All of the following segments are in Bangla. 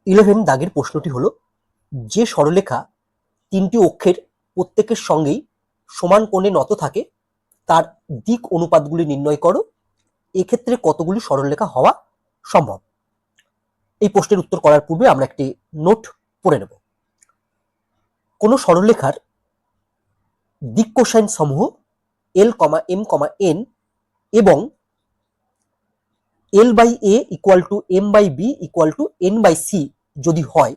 11 দাগের প্রশ্নটি হলো, যে সরলরেখা তিনটি অক্ষের প্রত্যেকের সঙ্গেই সমান কোণে নত থাকে তার দিক অনুপাতগুলি নির্ণয় করো, এক্ষেত্রে কতগুলি সরলরেখা হওয়া সম্ভব। এই প্রশ্নের উত্তর করার পূর্বে আমরা একটি নোট পড়ে নেব। কোন সরলরেখার দিক কোসাইন সমূহ l, m, n এবং l by a equal to m by b equal to n by c যদি হয়,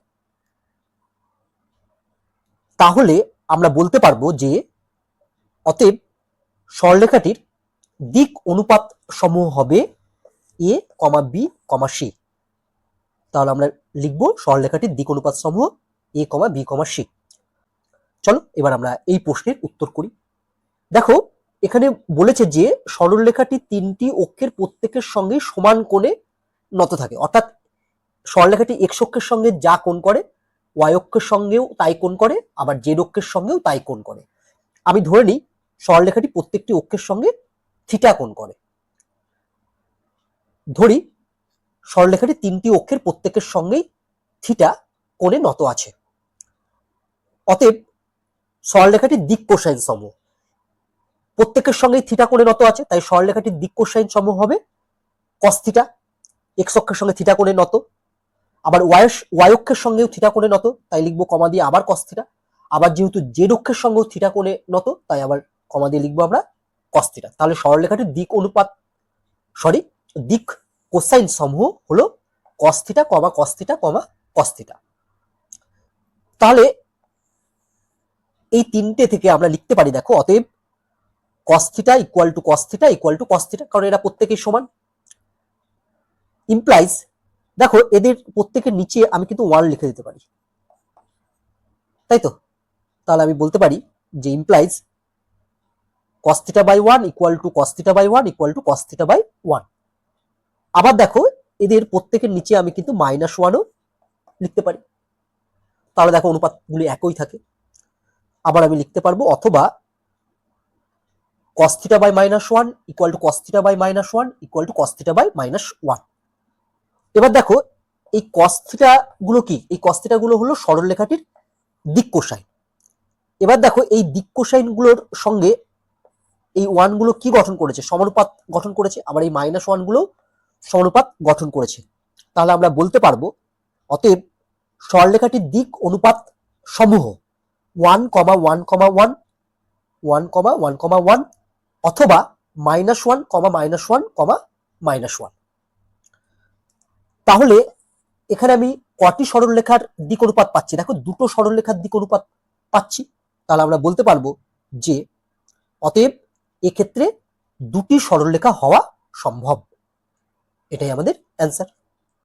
তাহলে আমরা বলতে পারবো যে অতএব সরলরেখাটির দিক অনুপাত সমূহ হবে a, b, c। তাহলে আমরা লিখব সরলরেখাটির দিক অনুপাত সমূহ a, b, c। চলো এবার আমরা এই প্রশ্নের উত্তর করি। দেখো এখানে বলেছে যে সরলরেখাটি তিনটি অক্ষের প্রত্যেকের সঙ্গে সমান কোণে নত থাকে, অর্থাৎ সরলরেখাটি x অক্ষের সঙ্গে যা কোণ করে y অক্ষের সঙ্গেও তাই কোণ করে, আবার z অক্ষের সঙ্গেও তাই কোণ করে। আমি ধরে নিই সরলরেখাটি প্রত্যেকটি অক্ষের সঙ্গে থিটা কোণ করে। ধরি সরলরেখাটি তিনটি অক্ষের প্রত্যেকের সঙ্গেই থিটা কোণে নত আছে। অতএব সরলরেখাটির দিক কোসাইন সমূহ প্রত্যেকের সঙ্গেই থিটা কোণে নত আছে, তাই সরলরেখাটির দিক কোসাইন সমূহ হবে cos থিটা, x অক্ষের সঙ্গে থিটা কোণে নত, আবার y অক্ষের সঙ্গেও থিটা কোণে নত, তাই লিখবো কমা দিয়ে আবার cos থিটা, আবার যেহেতু z অক্ষের সঙ্গেও থিটা কোণে নত, তাই আবার কমা দিয়ে লিখবো আমরা cos থিটা। তাহলে সরলরেখাটির দিক অনুপাত দিক কোসাইন সমূহ হলো cos theta, cos theta, cos theta. তাহলে এই তিনটে থেকে আমরা লিখতে পারি, দেখো অতএব cos theta equal to cos theta equal to cos theta, কারণ এরা প্রত্যেকেই সমান। ইমপ্লাইজ, দেখো এদের প্রত্যেকের নিচে আমি কিন্তু 1 লিখে দিতে পারি, তাই তো? তাহলে আমি বলতে পারি যে implies cos theta by 1 equal to cos theta by 1 equal to cos theta by 1। আবার দেখো এদের প্রত্যেকের নিচে আমি কিন্তু -1ও লিখতে পারি, তাহলে দেখো অনুপাতগুলি একই থাকে। আবার আমি লিখতে পারবো অথবা cos theta by -1 equal to cos theta by -1 equal to cos theta by -1। এবার দেখো এই cos থিটা গুলো কি? এই cos থিটা গুলো হলো সরলরেখাটির দিক কোসাইন। এবার দেখো এই দিক কোসাইন গুলোর সঙ্গে এই 1 গুলো কি গঠন করেছে? সমানুপাত গঠন করেছে, আবার এই -1 গুলো সমানুপাত গঠন করেছে। তাহলে আমরা বলতে পারবো অতএব সরলরেখাটির দিক অনুপাত সমূহ 1, 1, 1, 1, 1, 1 অথবা -1, -1, -1। তাহলে এখানে আমি কটি সরলরেখার দিক অনুপাত পাচ্ছি? দেখো দুটো সরলরেখার দিক অনুপাত পাচ্ছি। তাহলে আমরা বলতে পারবো যে অতএব এক্ষেত্রে দুটি সরলরেখা হওয়া সম্ভব। এটাই আমাদের অ্যান্সার।